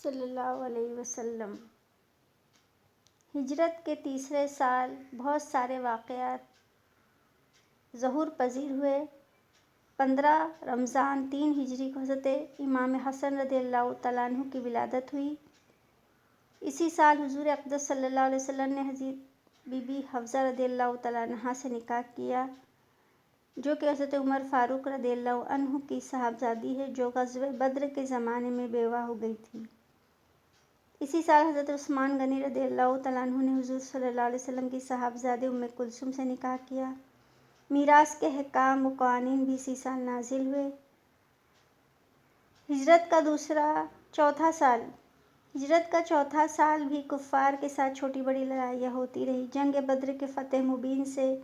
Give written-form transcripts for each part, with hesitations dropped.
صلی اللہ علیہ وسلم۔ ہجرت کے تیسرے سال بہت سارے واقعات ظہور پذیر ہوئے۔ 15 رمضان 3 ہجری کو حضرت امام حسن رضی اللہ تعالیٰ عنہ کی ولادت ہوئی۔ اسی سال حضور اقدس صلی اللہ علیہ وسلم نے حضرت بی بی حفصہ رضی اللہ تعالیٰ عنہا سے نکاح کیا، جو کہ حضرت عمر فاروق رضی اللہ عنہ کی صاحبزادی ہے، جو غزوہ بدر کے زمانے میں بیوہ ہو گئی تھی۔ اسی سال حضرت عثمان غنی رضی اللہ تعالیٰ عنہ نے حضور صلی اللہ علیہ وسلم کی صاحبزادی ام کلثوم سے نکاح کیا۔ میراث کے احکام و قوانین بھی اسی سال نازل ہوئے۔ ہجرت کا چوتھا سال بھی کفار کے ساتھ چھوٹی بڑی لڑائیاں ہوتی رہی۔ جنگ بدر کے فتح مبین سے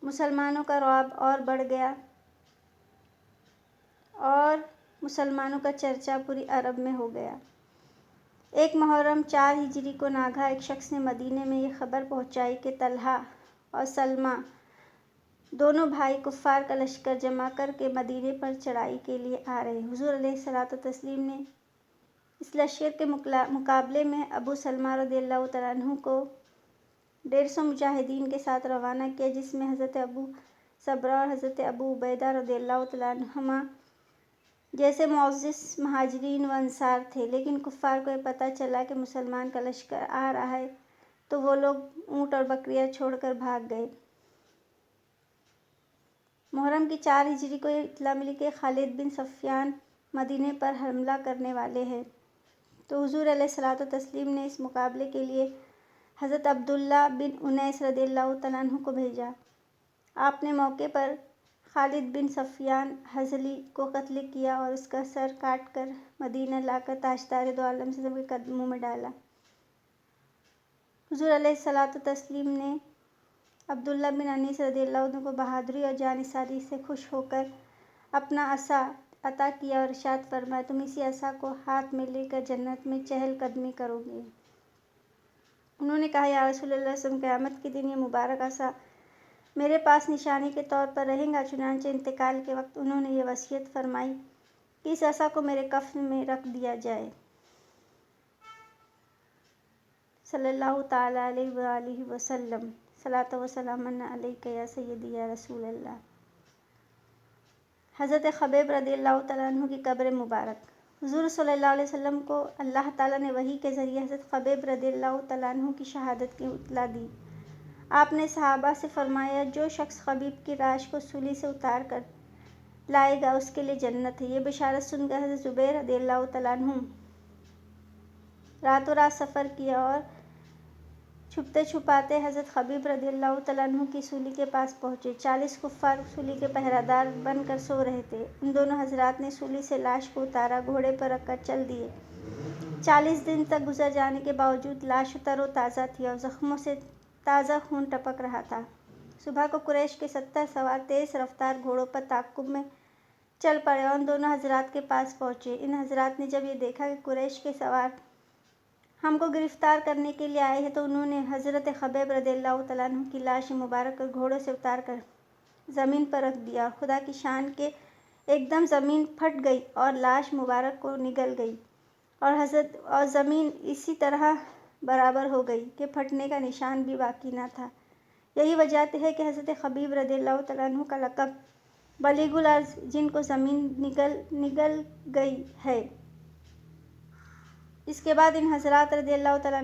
مسلمانوں کا رعب اور بڑھ گیا اور مسلمانوں کا چرچا پوری عرب میں ہو گیا۔ ایک محرم 4 ہجری کو ناگہاں ایک شخص نے مدینے میں یہ خبر پہنچائی کہ طلحہ اور سلمہ دونوں بھائی کفار کا لشکر جمع کر کے مدینے پر چڑھائی کے لیے آ رہے ہیں۔ حضور علیہ الصلوۃ والتسلیم نے اس لشکر کے مقابلے میں ابو سلمہ رضی اللہ تعالیٰ عنہ کو 150 مجاہدین کے ساتھ روانہ کیا، جس میں حضرت ابو صبرہ اور حضرت ابو عبیدہ رضی اللہ تعالیٰ عنہما جیسے معزز مہاجرین و انصار تھے۔ لیکن کفار کو یہ پتہ چلا کہ مسلمان کا لشکر آ رہا ہے تو وہ لوگ اونٹ اور بکریاں چھوڑ کر بھاگ گئے۔ محرم کی 4 ہجری کو یہ اطلاع ملی کہ خالد بن صفوان مدینے پر حملہ کرنے والے ہیں، تو حضور علیہ الصلوۃ والتسلیم نے اس مقابلے کے لیے حضرت عبداللہ بن انیس رضی اللہ تعالیٰ عنہ کو بھیجا۔ آپ نے موقع پر خالد بن صفوان ہذلی کو قتل کیا اور اس کا سر کاٹ کر مدینہ لا کر تاجدار دو عالم کے قدموں میں ڈالا۔ حضور علیہ الصلوۃ والتسلیم نے عبداللہ بن انیس رضی اللہ عنہ کو بہادری اور جانثاری سے خوش ہو کر اپنا عصا عطا کیا اور ارشاد فرمایا، تم اسی عصا کو ہاتھ میں لے کر جنت میں چہل قدمی کرو گے۔ انہوں نے کہا، یا رسول اللہ صلی اللہ علیہ وسلم، قیامت کے دن یہ مبارک عصا میرے پاس نشانی کے طور پر رہے گا۔ چنانچہ انتقال کے وقت انہوں نے یہ وصیت فرمائی کہ اس عصا کو میرے کفن میں رکھ دیا جائے۔ صلی اللہ تعالیٰ علیہ وآلہ وسلم۔ صلاۃ و سلام علیک یا سیدی یا رسول اللہ۔ حضرت خبیب رضی اللہ تعالیٰ عنہ کی قبر مبارک۔ حضور صلی اللہ علیہ وسلم کو اللہ تعالیٰ نے وحی کے ذریعے حضرت خبیب رضی اللہ تعالیٰ عنہ کی شہادت کی اطلاع دی۔ آپ نے صحابہ سے فرمایا، جو شخص خبیب کی لاش کو سولی سے اتار کر لائے گا اس کے لیے جنت ہے۔ یہ بشارت سن کر حضرت زبیر رضی اللہ تعالیٰ عنہ راتوں رات سفر کیا اور چھپتے چھپاتے حضرت خبیب رضی اللہ تعالیٰ عنہ کی سولی کے پاس پہنچے۔ 40 کفار سولی کے پہرہ دار بن کر سو رہے تھے۔ ان دونوں حضرات نے سولی سے لاش کو اتارا، گھوڑے پر رکھ کر چل دیے۔ 40 دن تک گزر جانے کے باوجود لاش تر و تازہ تھی اور زخموں سے تازہ خون ٹپک رہا تھا۔ صبح کو قریش کے 70 سوار تیز رفتار گھوڑوں پر تعاقب میں چل پڑے اور ان دونوں حضرات کے پاس پہنچے۔ ان حضرات نے جب یہ دیکھا کہ قریش کے سوار ہم کو گرفتار کرنے کے لیے آئے ہیں، تو انہوں نے حضرت خبیب رضی اللہ تعالیٰ عنہ کی لاش مبارک کو گھوڑوں سے اتار کر زمین پر رکھ دیا اور خدا کی شان کہ ایک دم زمین پھٹ گئی اور لاش مبارک کو نگل گئی اور زمین اسی طرح برابر ہو گئی کہ پھٹنے کا نشان بھی باقی نہ تھا۔ یہی وجہ ہے کہ حضرت خبیب رضی اللہ تعالیٰ عنہ کا لقب بلیغ الارض، جن کو زمین نگل گئی ہے۔ اس کے بعد ان حضرات رضی اللہ تعالیٰ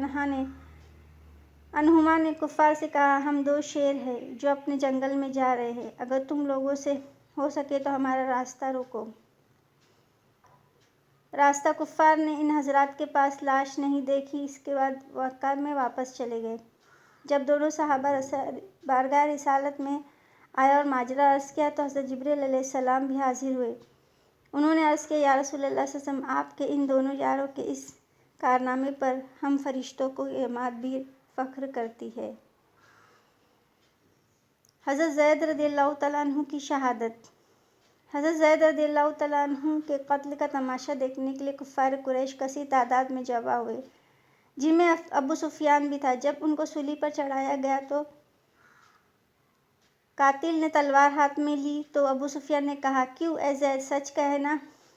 عنہما نے کفار سے کہا، ہم 2 شیر ہیں جو اپنے جنگل میں جا رہے ہیں، اگر تم لوگوں سے ہو سکے تو ہمارا راستہ روکو۔ کفار نے ان حضرات کے پاس لاش نہیں دیکھی۔ اس کے بعد مکہ میں واپس چلے گئے۔ جب دونوں صحابہ بارگاہ رسالت میں آئے اور ماجرا عرض کیا تو حضرت جبریل علیہ السلام بھی حاضر ہوئے۔ انہوں نے عرض کیا، یا رسول اللہ صلی اللہ علیہ وسلم، آپ کے ان دونوں یاروں کے اس کارنامے پر ہم فرشتوں کو جماعت بھی فخر کرتی ہے۔ حضرت زید رضی اللہ تعالیٰ عنہ کی شہادت۔ حضرت زید رضی اللہ تعالیٰ عنہ کے قتل کا تماشا دیکھنے کے لیے کفار قریش کثیر تعداد میں جمع ہوئے، جن میں ابو سفیان بھی تھا۔ جب ان کو سولی پر چڑھایا گیا تو قاتل نے تلوار ہاتھ میں لی تو ابو سفیان نے کہا، کیوں اے زید، سچ کہنا،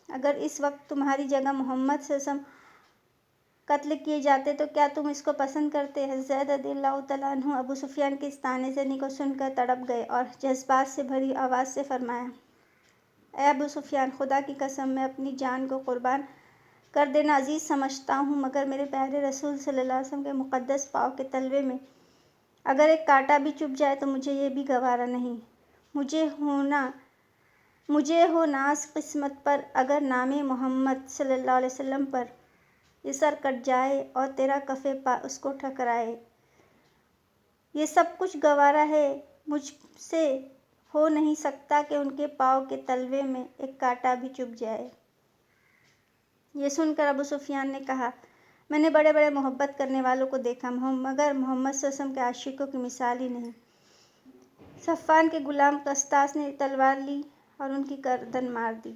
اگر اس وقت تمہاری جگہ محمد صلی اللہ علیہ وسلم قتل کیے جاتے تو کیا تم اس کو پسند کرتے؟ حضرت رضی اللہ تعالیٰ عنہ ابو سفیان کی اس طعنہ زنی کو سن کر تڑپ گئے اور جذبات سے بھری آواز سے فرمایا، اے ابو سفیان، خدا کی قسم میں اپنی جان کو قربان کر دینا عزیز سمجھتا ہوں، مگر میرے پیارے رسول صلی اللہ علیہ وسلم کے مقدس پاؤں کے تلوے میں اگر ایک کانٹا بھی چبھ جائے تو مجھے یہ بھی گوارا نہیں۔ مجھے ہو ناز قسمت پر اگر نام محمد صلی اللہ علیہ وسلم پر یہ سر کٹ جائے اور تیرا کف پا اس کو ٹھکرائے۔ یہ سب کچھ گوارا ہے، مجھ سے ہو نہیں سکتا کہ ان کے پاؤں کے تلوے میں ایک کانٹا بھی چبھ جائے۔ یہ سن کر ابو سفیان نے کہا، میں نے بڑے بڑے محبت کرنے والوں کو دیکھا مگر محمد صلی اللہ علیہ وسلم کے عاشقوں کی مثال ہی نہیں۔ صفوان کے غلام قسطاس نے تلوار لی اور ان کی گردن مار دی۔